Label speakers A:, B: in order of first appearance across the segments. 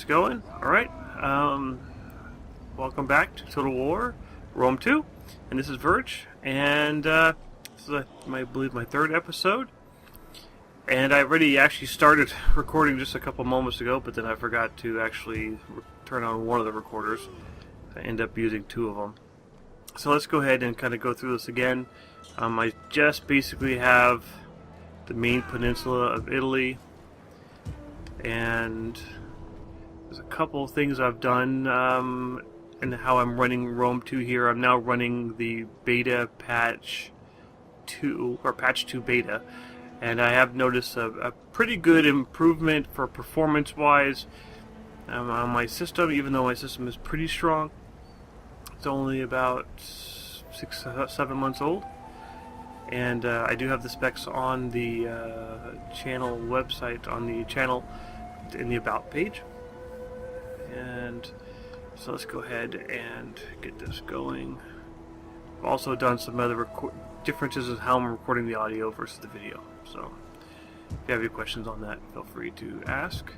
A: going? Alright, welcome back to Total War Rome 2, and this is Verge, and this is, I believe, my third episode, and I already actually started recording just a couple moments ago, but then I forgot to actually turn on one of the recorders. I end up using two of them. So let's go ahead and kind of go through this again. I just basically have the main peninsula of Italy, and there's a couple of things I've done and how I'm running Rome 2 here. I'm now running the beta patch 2, or patch 2 beta, and I have noticed a pretty good improvement for performance wise on my system, even though my system is pretty strong. It's only about 6-7 months old, and I do have the specs on the channel website, on the channel in the About page. And so let's go ahead and get this going. I've also done some other differences in how I'm recording the audio versus the video. So if you have any questions on that, feel free to ask.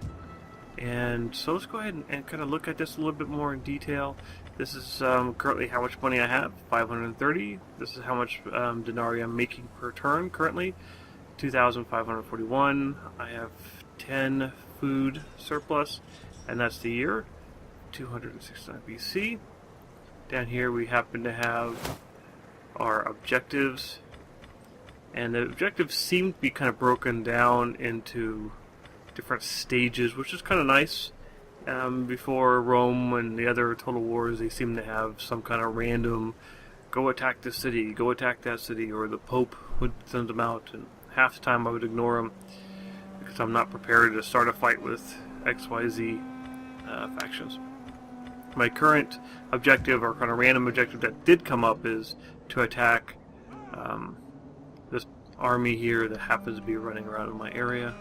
A: And so let's go ahead and kind of look at this a little bit more in detail. This is currently how much money I have, 530. This is how much denarii I'm making per turn currently, 2,541. I have 10 food surplus, and that's the year, 269 BC. Down here we happen to have our objectives, and the objectives seem to be kind of broken down into different stages, which is kind of nice. Before Rome and the other Total Wars, they seem to have some kind of random, go attack this city, go attack that city, or the Pope would send them out, and half the time I would ignore them because I'm not prepared to start a fight with XYZ factions. My current objective, or kind of random objective that did come up, is to attack this army here that happens to be running around in my area.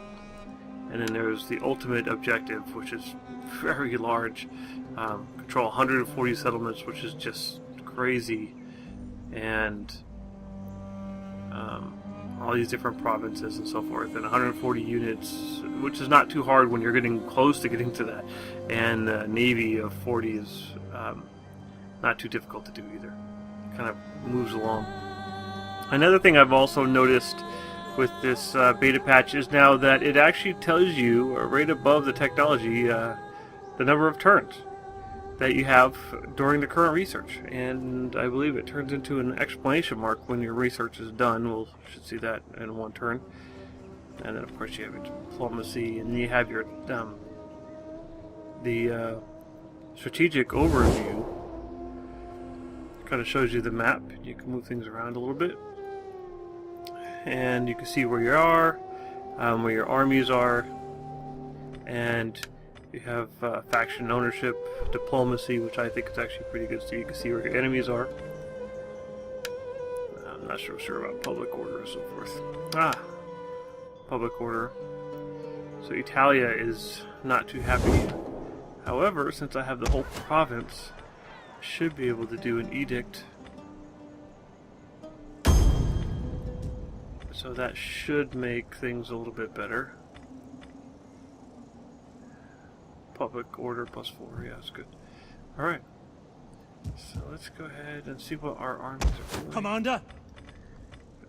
A: And then there's the ultimate objective, which is very large. Control 140 settlements, which is just crazy. And all these different provinces and so forth. And 140 units, which is not too hard when you're getting close to getting to that. And a navy of 40 is not too difficult to do either. It kind of moves along. Another thing I've also noticed with this beta patch is now that it actually tells you right above the technology the number of turns that you have during the current research, and I believe it turns into an exclamation mark when your research is done. We'll should see that in one turn. And then of course you have your diplomacy, and you have your the strategic overview. Kind of shows you the map. You can move things around a little bit, and you can see where you are, where your armies are, and you have faction ownership, diplomacy, which I think is actually pretty good, so you can see where your enemies are. I'm not sure about public order and so forth. Public order. So Italia is not too happy. However, since I have the whole province, I should be able to do an edict. So that should make things a little bit better. Public order +4, yeah, that's good. Alright. So let's go ahead and see what our armies are doing.
B: Commander!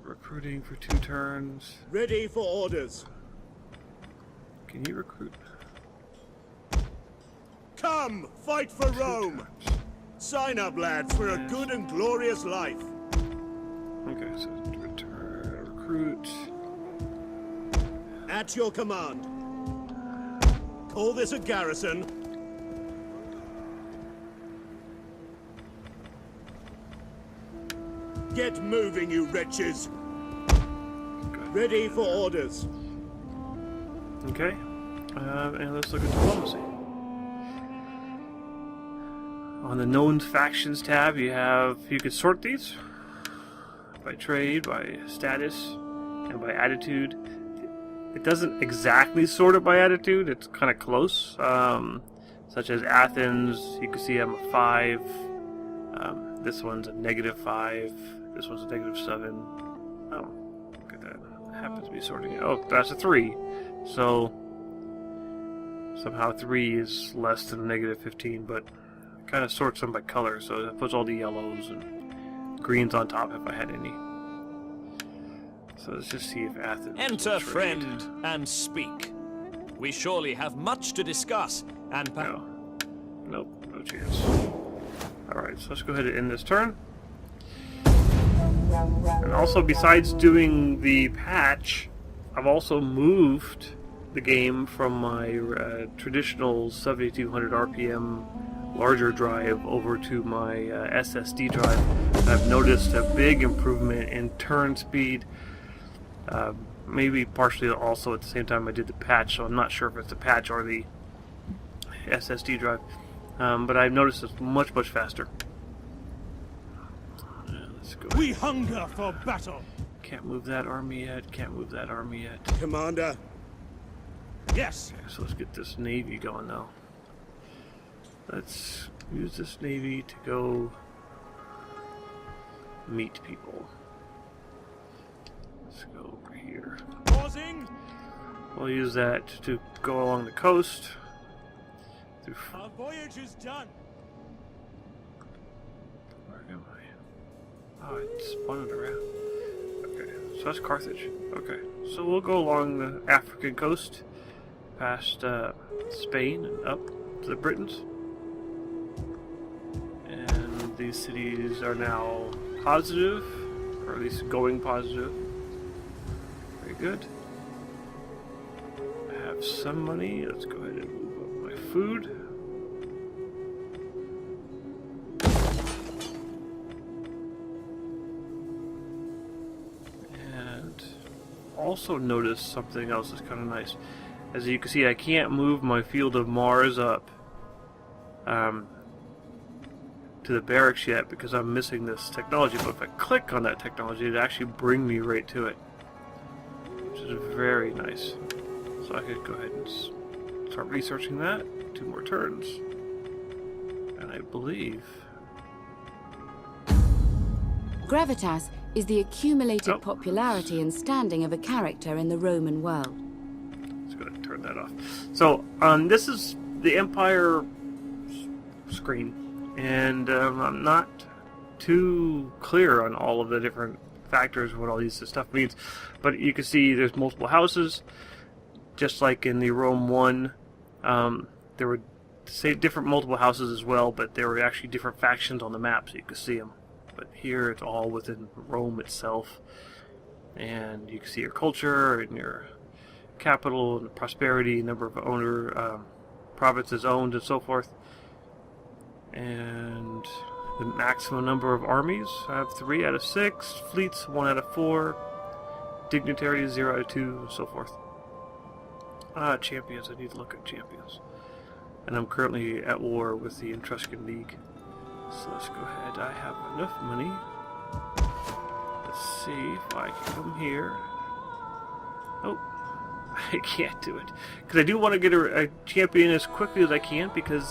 A: Recruiting for 2 turns.
B: Ready for orders.
A: Can you recruit?
B: Come, fight for Rome! Sign up, lads, for a good and glorious life.
A: Okay, so return, recruit.
B: At your command. Call this a garrison. Get moving, you wretches.
A: Good.
B: Ready for orders.
A: Okay, and let's look at diplomacy. On the known factions tab, you can sort these by trade, by status, and by attitude. It doesn't exactly sort it by attitude, it's kind of close. Such as Athens, you can see I'm a 5. This one's a -5. This one's a -7. Oh, look at that. It happens to be sorting it. Oh, that's a 3. So Somehow 3 is less than -15, but it kind of sorts them by color, so it puts all the yellows and greens on top if I had any. So let's just see if Athens will
C: Enter,
A: trade.
C: friend, and speak. We surely have much to discuss, and
A: No. Nope, no chance. Alright, so let's go ahead and end this turn. And also, besides doing the patch, I've also moved the game from my traditional 7200 RPM larger drive over to my SSD drive. I've noticed a big improvement in turn speed. Maybe partially also at the same time I did the patch, so I'm not sure if it's the patch or the SSD drive. But I've noticed it's much faster. Let's go.
B: We hunger for battle.
A: Can't move that army yet. Can't move that army yet.
B: Commander. Yes.
A: Okay, so let's get this navy going now. Let's use this navy to go meet people. Let's go over here.
B: Pausing.
A: We'll use that to go along the coast. Through
B: Our voyage is done.
A: Where am I? Oh, it's spawning around. Okay, so that's Carthage. Okay, so we'll go along the African coast, past Spain and up to the Britons. And these cities are now positive, or at least going positive. Very good. I have some money. Let's go ahead and move up my food. Also notice something else that's kind of nice. As you can see, I can't move my field of Mars up to the barracks yet because I'm missing this technology, but if I click on that technology, it actually brings me right to it, which is very nice. So I could go ahead and start researching that. 2 more turns, and I believe
D: Gravitas is the accumulated popularity and standing of a character in the Roman world.
A: let's go ahead and turn that off. So this is the Empire screen, and I'm not too clear on all of the different factors, what all these stuff means, but you can see there's multiple houses, just like in the Rome 1. There were different multiple houses as well, but there were actually different factions on the map, so you could see them. But here it's all within Rome itself, and you can see your culture and your capital and prosperity, number of provinces owned, and so forth. And the maximum number of armies, I have 3 out of 6, fleets 1 out of 4, dignitaries 0 out of 2, and so forth. Champions, I need to look at champions. And I'm currently at war with the Etruscan League. So let's go ahead. I have enough money. Let's see if I can come here. Oh, I can't do it. Because I do want to get a champion as quickly as I can, because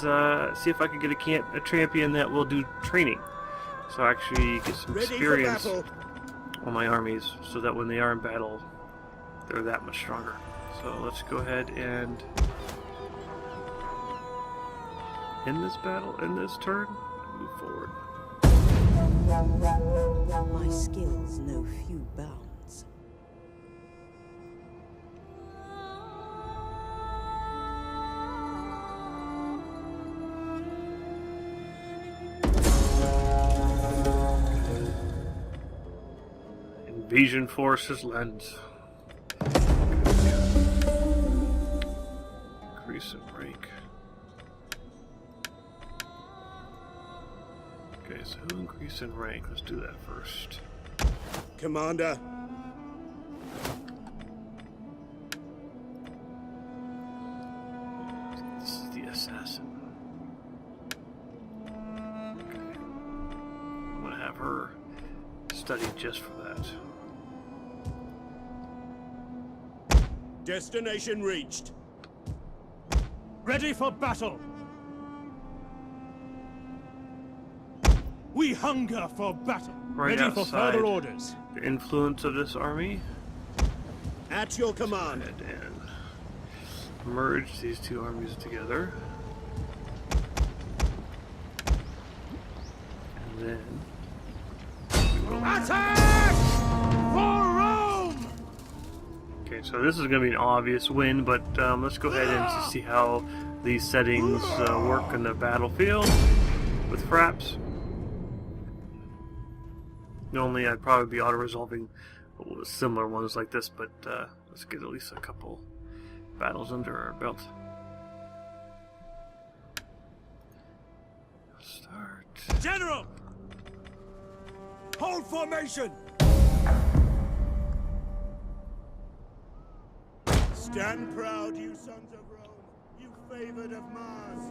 A: see if I can get a champion that will do training. So actually get some experience on my armies, so that when they are in battle, they're that much stronger. So let's go ahead and end this battle, end this turn. Move forward.
E: My skills know few bounds.
A: Invasion forces lands. Increase in rank. Okay, so who increased in rank? Let's do that first.
B: Commander.
A: This is the assassin. Okay. I'm gonna have her study just for that.
B: Destination reached. Ready for battle. We hunger for battle.
A: Right
B: Ready for
A: outside
B: further orders.
A: the influence of this army.
B: At your command.
A: And merge these two armies together. And then we will
B: Attack for Rome!
A: Okay, so this is going to be an obvious win, but let's go ahead and see how these settings work in the battlefield with Fraps. Normally I'd probably be auto-resolving similar ones like this, but let's get at least a couple battles under our belt. Start.
B: General! Hold formation! Stand proud, you sons of Rome, you favored of Mars.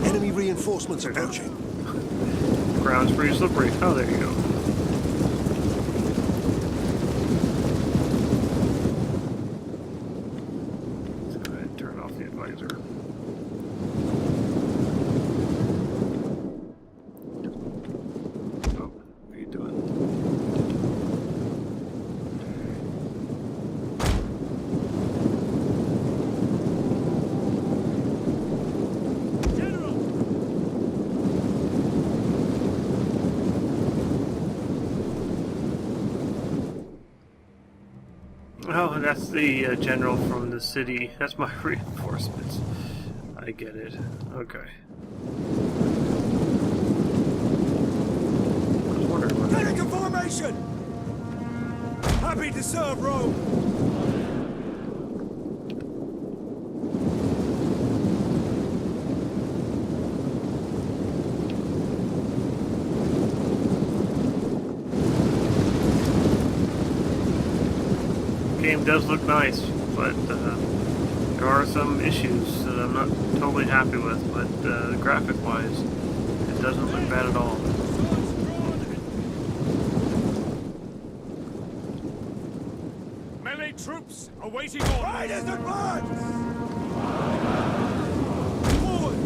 F: Enemy reinforcements approaching.
A: Ground's pretty slippery. Oh, there you go. Let's go ahead and turn off the advisor. Oh, what are you doing? Oh, that's the general from the city. That's my reinforcements. I get it. Okay. I was wondering what
B: Take a formation! Happy to serve Rome!
A: game does look nice, but there are some issues that I'm not totally happy with, but graphic-wise, it doesn't look bad at all.
B: Melee troops awaiting orders! Riders advance! Forward!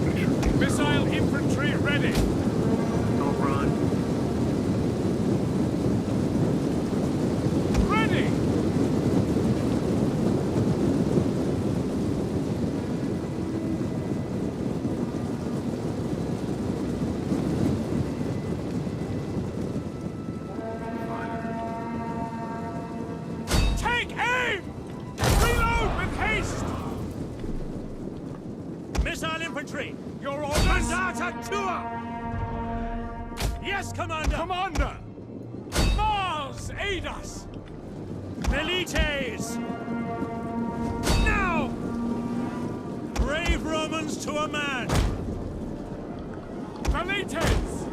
A: Make sure these
B: Missile infantry ready!
A: don't run.
B: Ready! Take aim! Reload with haste! Missile infantry, your orders! Mandata Yes, Commander! Commander! Mars, aid us! Milites! Now! Brave Romans to a man! Milites!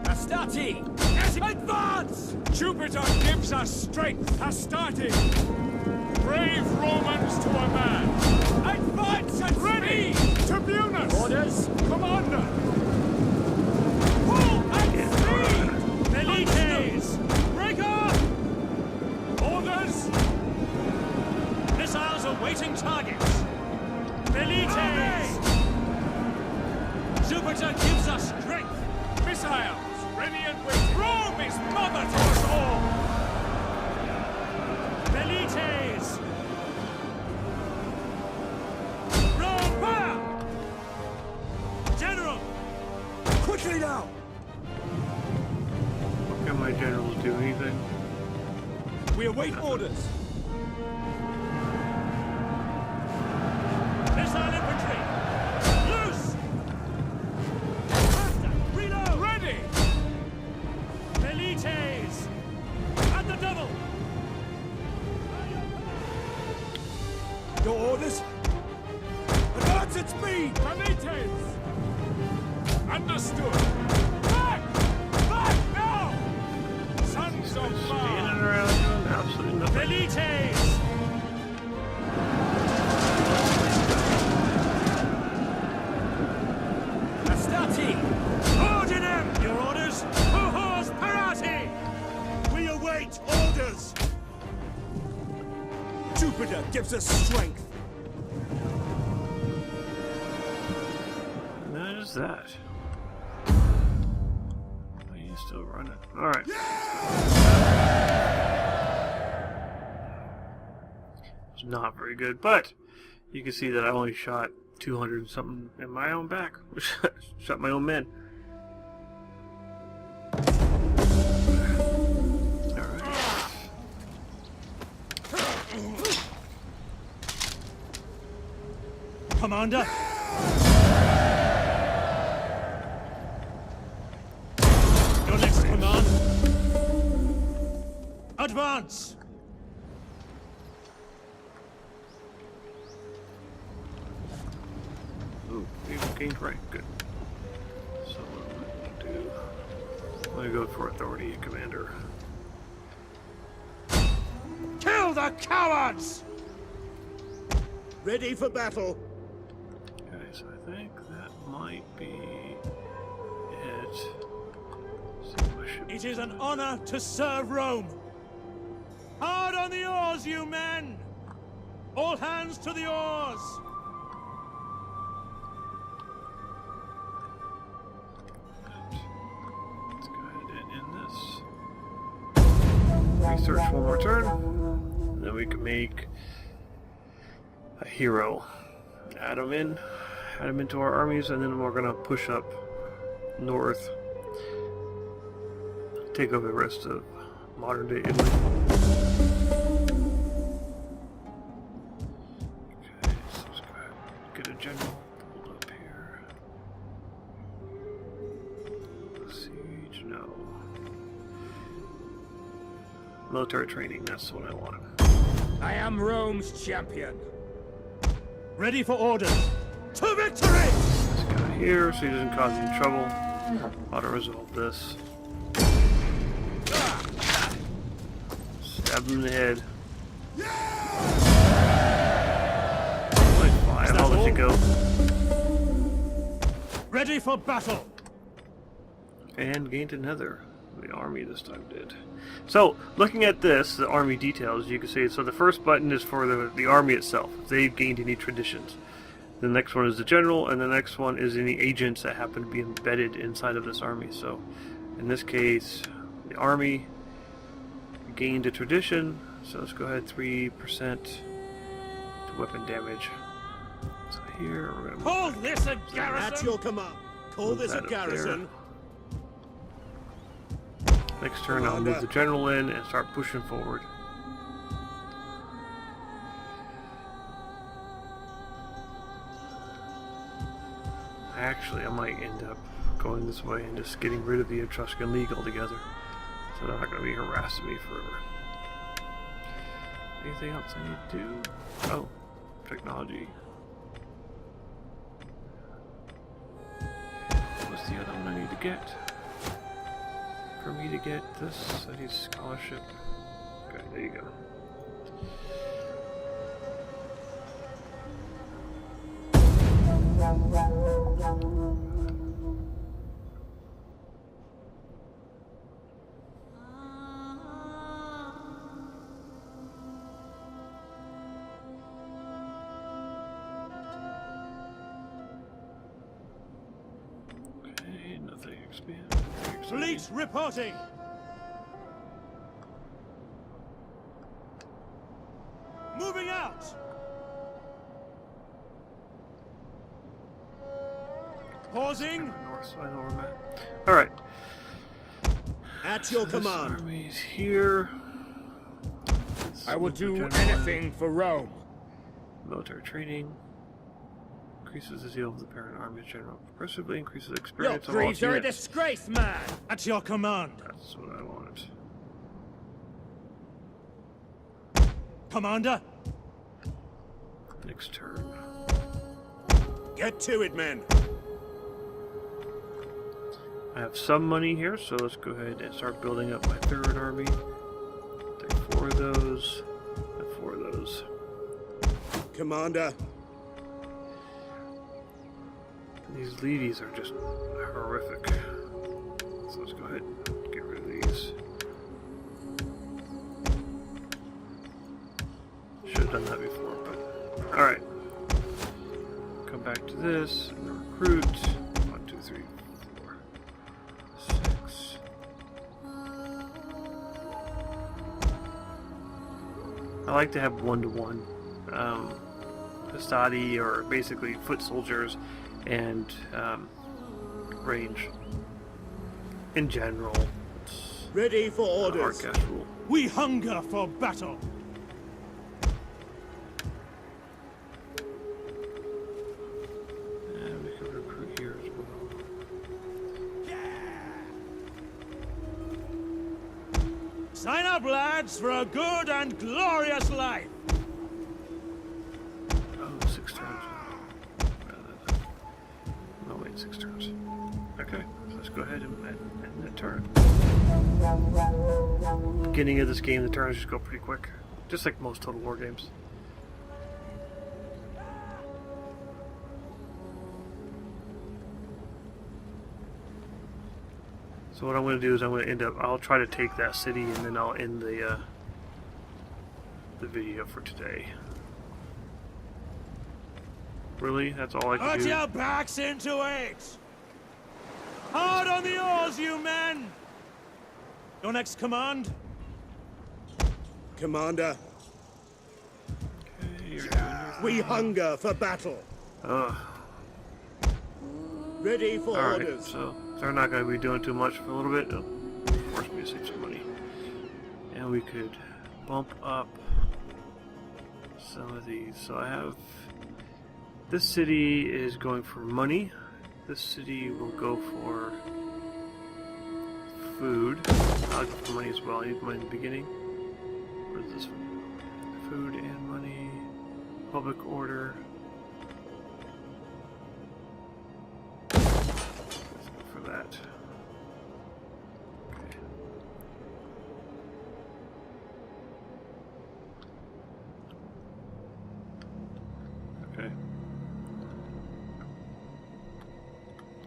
B: Astarte! Advance! Jupiter gives us strength! Astarte! Brave Romans to a man! Advance and ready! Tribunus! Orders! Commander! Pull and speed! Milites! Breaker! Orders! Missiles awaiting targets! Milites! Jupiter gives us strength! Missiles! Ready and waiting! Rome is mother to us all! Milites! Rome! Fire! General! Quickly now!
A: Can my generals do anything?
B: We await orders! Missile infantry! Loose! Faster! Reload! Ready! Milites! At the double! Your orders? Advance at speed! Milites! Understood! Back! Back now! Sons of
A: Standing
B: Mars!
A: around doing absolutely nothing.
B: Milites! Astarte! Ordinem! Your orders? Hohos Parati! We await orders! Jupiter gives us strength!
A: And that is that. still running. Alright. It's not very good, but you can see that I only shot 200 and something in my own back. Shot my own men. Alright.
B: Commander! Your next command. Advance!
A: Ooh, you've gained rank. Good. So what am I going to do? I'm going to go for authority, Commander.
B: Kill the cowards! Ready for battle.
A: Okay, so I think that might be it. So I should
B: It is an honor to serve Rome. Hard on the oars, you men! All hands to the oars!
A: Let's go ahead and end this. Research one more turn. And then we can make a hero. Add him into our armies, and then we're gonna push up north. Take over the rest of modern day Italy. Okay, so let's go ahead and get a general pulled up here. Siege, no. Military training, that's what I wanted.
B: I am Rome's champion. Ready for orders. To victory!
A: This guy here, so he doesn't cause any trouble. Auto resolve this. Stab him in the head. Only 5, I'll let you go.
B: Ready for battle.
A: And gained another. The army this time did. So, looking at this, the army details, you can see, so the first button is for the army itself, if they've gained any traditions. The next one is the general, and the next one is any agents that happen to be embedded inside of this army. So, in this case, the army gained a tradition, so let's go ahead 3% to weapon damage. So here, we're going to
B: Call this a garrison.
G: At your command. Call
A: Move
G: this a
A: that up
G: garrison.
A: next turn I'll move the general in and start pushing forward. Actually, I might end up going this way and just getting rid of the Etruscan League altogether, so they're not going to be harassing me forever. Anything else I need to do? Oh, technology. What's the other one I need to get? For me to get this, I need scholarship. Okay, there you go. Okay, nothing expand.
B: Fleet reporting. Moving out. Pausing.
A: North, so I know where I'm at. Alright.
G: At your
A: This
G: command.
A: army's here.
B: I will do
A: General
B: anything for Rome.
A: Military training. Increases the zeal of the parent army general. Progressively increases
B: Your
A: experience of all
B: creeds are a
A: units.
B: disgrace, man. At your command.
A: That's what I wanted.
B: Commander.
A: Next turn.
G: Get to it, men.
A: I have some money here, so let's go ahead and start building up my third army. Take 4 of those, and 4 of those.
G: Commander.
A: These levies are just horrific. So let's go ahead and get rid of these. Should have done that before, but alright. Come back to this and recruit. 1, 2, 3, 4, 6. I like to have one-to-one Hastati, or basically foot soldiers, and range. In general, it's
G: Ready for
A: a hard
G: orders.
A: cast rule.
B: We hunger for battle.
A: And we can recruit here as well.
B: Sign up, lads, for a good and glorious life.
A: Oh, 6 turns. No, wait, 6 turns. Okay, so let's go ahead and end that turn. Beginning of this game, the turns just go pretty quick. Just like most Total War games. So what I'm going to do is I'm going to I'll try to take that city, and then I'll end the video for today. Really? That's all I can
B: Put
A: do?
B: your backs into it. Hard on the oars, you men. Your next command?
G: Commander,
A: Okay, you're doing your
G: we hunger for battle.
A: Ugh.
G: Ready for
A: Alright,
G: orders.
A: so they're not going to be doing too much for a little bit. It'll force me to save some money. And we could bump up some of these. So I have... This city is going for money. This city will go for food. I'll go for money as well. I need money in the beginning. Where is this one? Food and money. Public order. Let's go for that. Okay. Okay.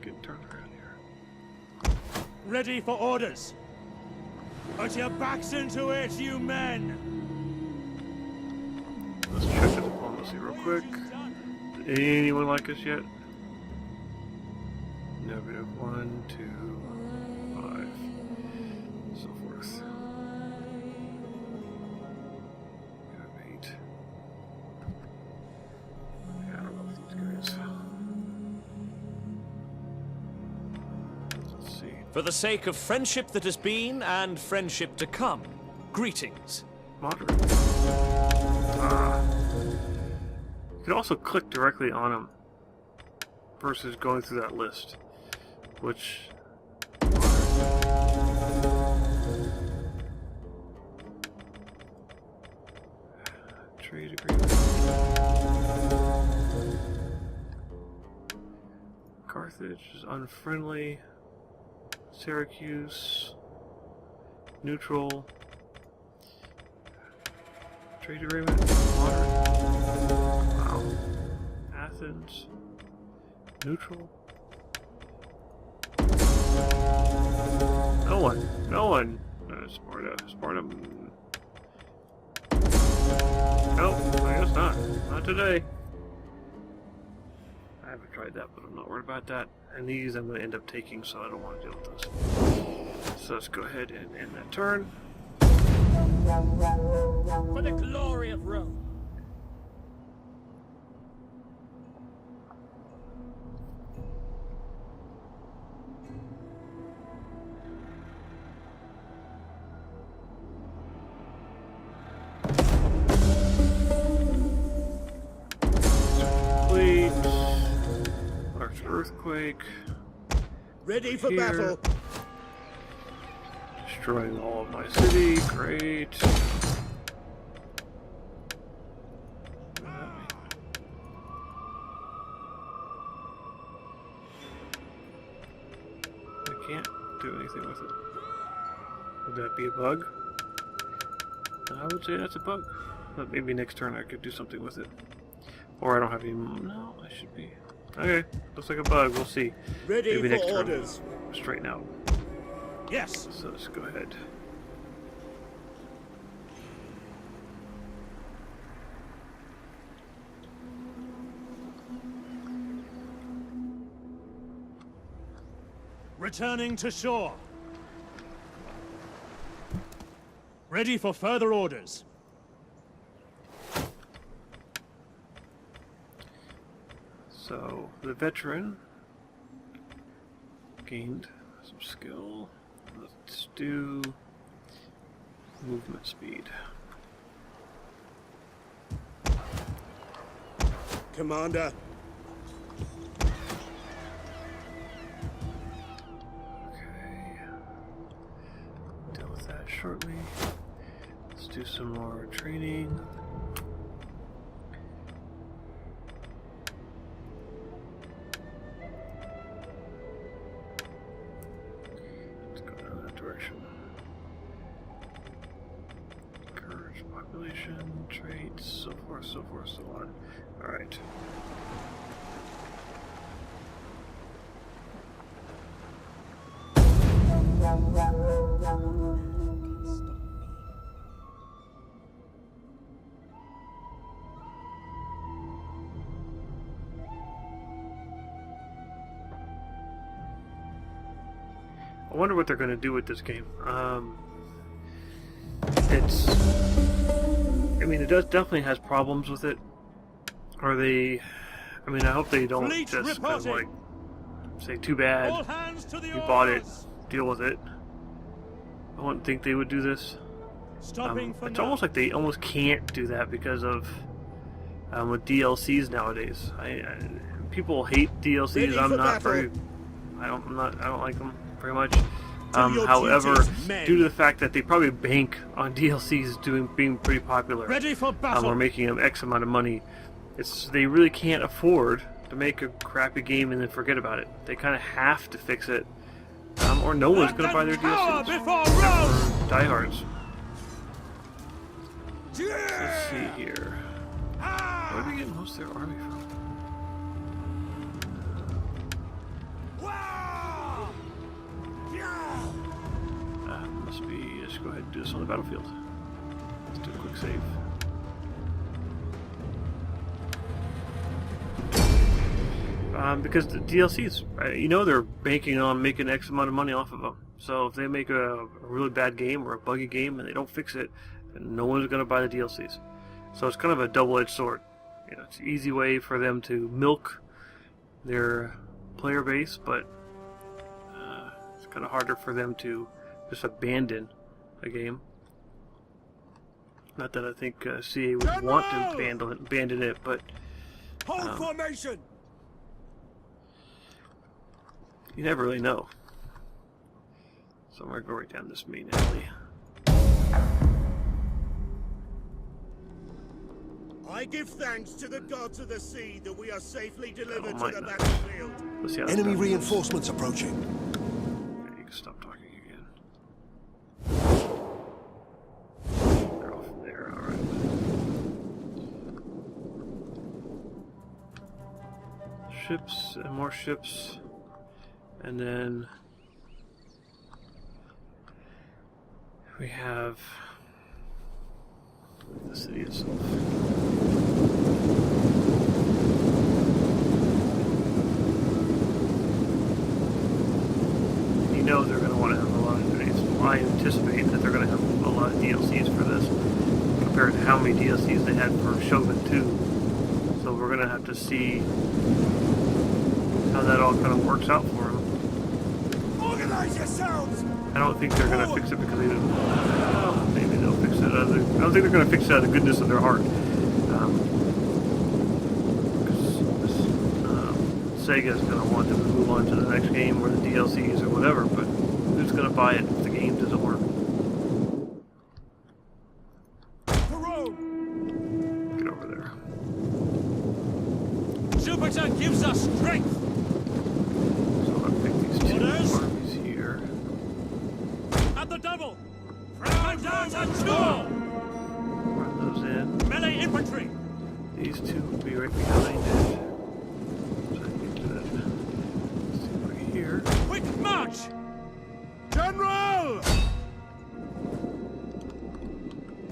A: Good turn around here.
B: Ready for orders. Put your backs into it, you men.
A: Let's check the diplomacy real quick. Did anyone like us yet? -1, 2, 5, so forth. We have 8. Yeah, I don't know if these guys. Let's see.
C: For the sake of friendship that has been and friendship to come, greetings.
A: Moderate. You can also click directly on them versus going through that list, which trade agreement. Carthage is unfriendly. Syracuse neutral. Trade agreement. Moderate. Wow. Athens. Neutral. No one. No one. Sparta. Sparta. Nope. I guess not. Not today. I haven't tried that, but I'm not worried about that. And these I'm going to end up taking, so I don't want to deal with those. So let's go ahead and end that turn.
B: For the glory of Rome.
A: Complete. Large earthquake.
G: Ready for
A: Here.
G: battle.
A: Destroying all of my city. Great. I can't do anything with it. Would that be a bug? I would say that's a bug. But maybe next turn I could do something with it. Or I don't have any... No, I should be... Okay, looks like a bug. We'll see.
G: Ready
A: Maybe
G: for
A: next turn
G: orders.
A: we'll straighten out.
B: Yes.
A: So let's go ahead.
B: Returning to shore. Ready for further orders.
A: So the veteran gained some skill. Let's do movement speed.
G: Commander.
A: Okay. Deal with that shortly. Let's do some more training. Let's go down that direction. Courage, population, traits, so forth, so on. Alright. I wonder what they're going to do with this game. I mean, it definitely has problems with it. Are they? I mean, I hope they don't
B: Fleet
A: just kind of like
B: reporting.
A: say, "Too bad,
B: All hands to the
A: you bought it,
B: oars.
A: deal with it." I wouldn't think they would do this.
B: Stopping for
A: It's
B: now.
A: almost like they almost can't do that because of with DLCs nowadays. People hate DLCs.
G: Ready
A: I'm
G: for
A: not
G: battle.
A: very. I don't like them very much.
G: your
A: However,
G: duties, men.
A: due to the fact that they probably bank on DLCs being pretty popular,
B: Ready for battle.
A: or making them X amount of money, they really can't afford to make a crappy game and then forget about it. They kind of have to fix it, or no one's going to buy their
B: Power
A: DLCs.
B: before Rome.
A: Diehards. Let's see here. Where do they get most of their army from? Must be. Let's go ahead and do this on the battlefield. Let's do a quick save. Because the DLCs, you know, they're banking on making X amount of money off of them. So if they make a really bad game or a buggy game and they don't fix it, then no one's going to buy the DLCs. So it's kind of a double-edged sword. You know, it's an easy way for them to milk their player base, but it's kind of harder for them to just abandon a game. Not that I think CA would want to abandon it, but
G: Hold formation.
A: you never really know. So I'm going to go right down this main alley.
G: I give thanks to the gods of the sea that we are safely delivered
A: might
G: to the
A: not.
G: battlefield.
A: Let's see how this
F: Enemy
A: goes.
F: reinforcements approaching.
A: Okay, you can stop talking again. They're off there, alright. Ships and more ships. And then we have the city itself. You know they're going to want to have a lot of DLCs. I anticipate that they're going to have a lot of DLCs for this compared to how many DLCs they had for Shogun 2. So we're going to have to see how that all kind of works out for them.
G: Organize yourselves.
A: I don't think they're going to fix it because they didn't. Well, maybe they'll fix it. I don't think they're going to fix it out of the goodness of their heart. Sega's going to want them to move on to the next game or the DLCs or whatever, but who's going to buy it if the game doesn't work?
G: For Rome.
A: Get over there.
B: Jupiter gives us strength.
A: So I'll pick these two
B: Orders?
A: armies here.
B: At the double. Proud down and score.
A: Run those in.
B: Melee infantry.
A: These two will be right behind it. So I can do that. Let's see right here.
B: Quick march.
G: General.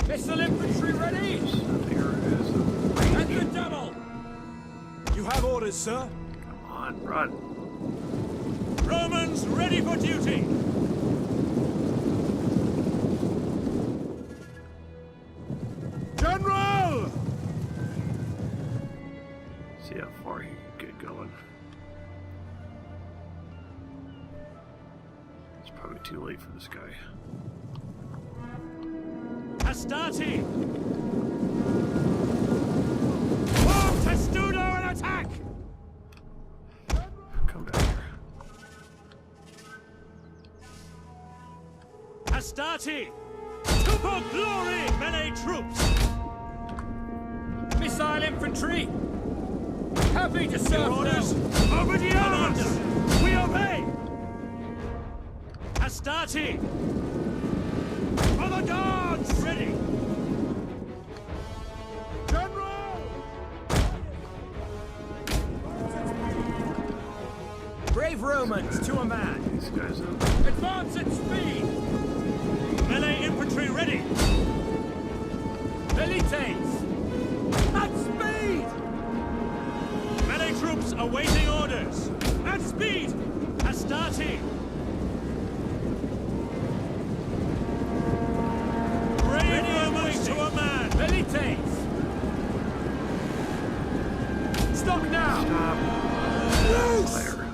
B: Missile infantry ready.
A: So there is a
B: At
A: range.
B: the double.
G: You have orders, sir.
A: Come on, run.
B: Romans ready for duty.
G: General.
A: See how far he can get going. It's probably too late for this guy.
B: Astarte! Form Testudo and attack!
A: Come back here.
B: Astarte! To for glory, melee troops!
C: Missile infantry! Happy to serve
B: Orders! Obedience! We obey! Astarte! For the guards! Ready! General!
C: Brave Romans to a man!
A: These guys up.
C: Advance at speed!
B: Melee infantry ready!
C: Velites! At speed!
B: Melee troops awaiting orders! At speed! Astarte! Brave Romans to a man!
C: Velites! Stop now!
A: Stop. Fire.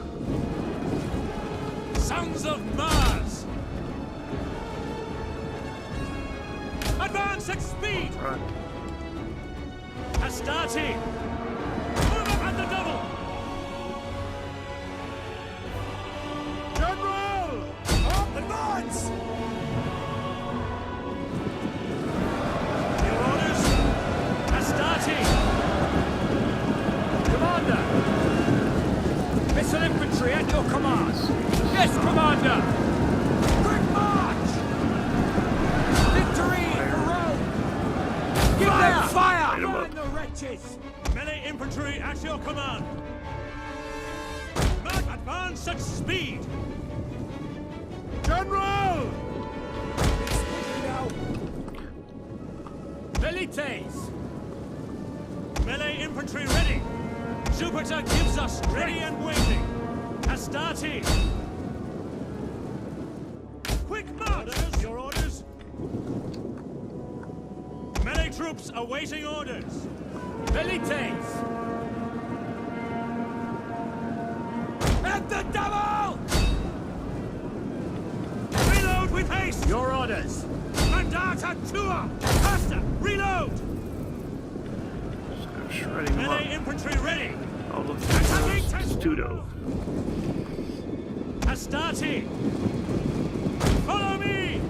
B: Sons of Mars! Advance at speed!
A: Run.
B: Astarte! Move up at the double! General! Advance! Your orders? Astarte!
C: Commander! Missile infantry at your command! Yes, Commander! Quick march! Victory for Rome! Give them fire!
A: Light 'em up.
C: Burn the wretches!
B: Melee infantry at your command! March advance at speed! General!
C: Velites!
B: Melee infantry ready! Jupiter gives us ready and waiting! Astarte! Quick march! Your orders? Melee troops awaiting orders!
C: Velites! At the double!
B: Reload with haste!
C: Your orders!
B: Mandata tua! Faster! Reload!
A: Just go shredding them
B: Melee
A: up.
B: infantry ready!
A: All the
B: Attacking
A: Testudo.
B: Astarte! Follow me!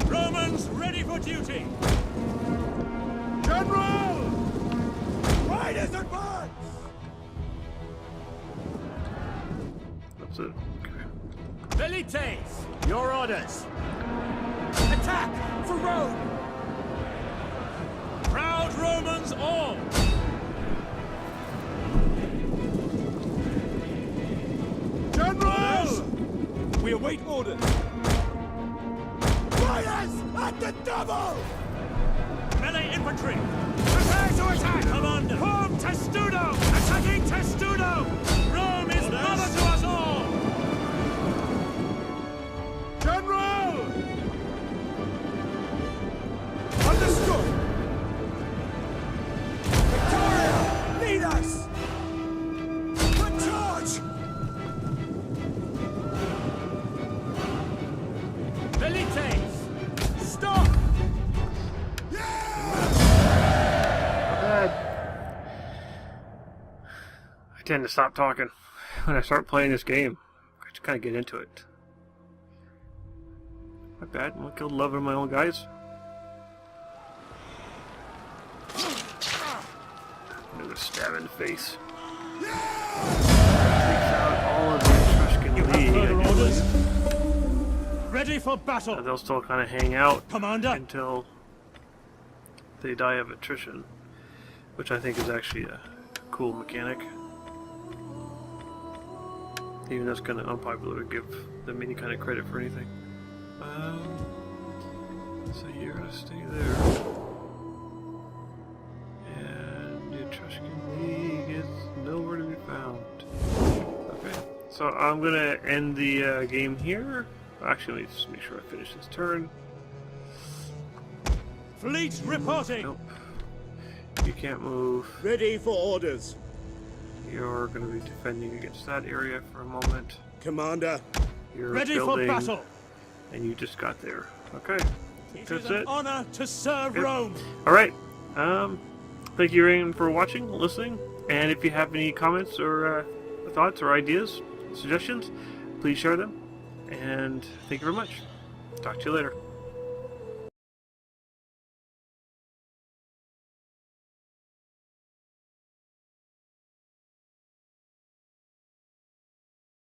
B: Romans ready for duty! General! Riders advance!
A: That's it. Okay.
C: Velites! Your orders! Attack for Rome!
B: Proud Romans all! General!
C: We await orders!
B: Riders at the double! Melee infantry! Prepare to attack! Commander! Form Testudo! Attacking Testudo! Rome is mother to us all! General! Understood! Victoria! Lead us! Good charge!
C: Velites! Stop!
A: I tend to stop talking when I start playing this game. I just kind of get into it. Not bad. I killed 11 of my own guys. I'm gonna stab in the face. Takes out all of the Etruscan League.
B: Further
A: I do
B: orders?
A: believe.
B: Ready for battle!
A: They'll still kind of hang out
B: Commander!
A: until they die of attrition, which I think is actually a cool mechanic. Even though it's kind of unpopular to give them any kind of credit for anything. So you're gonna stay there. And the Etruscan League is nowhere to be found. Okay, so I'm gonna end the game here. Actually, let me just make sure I finish this turn.
B: Fleet reporting!
A: Nope. You can't move.
G: Ready for orders.
A: You're going to be defending against that area for a moment.
G: Commander,
A: You're
B: Ready
A: building,
B: for battle.
A: and you just got there. Okay,
B: It
A: that's
B: is an
A: it.
B: honor to serve
A: Yep.
B: Rome.
A: All right. Thank you, everyone, for watching, listening, and if you have any comments or thoughts or ideas, suggestions, please share them. And thank you very much. Talk to you later.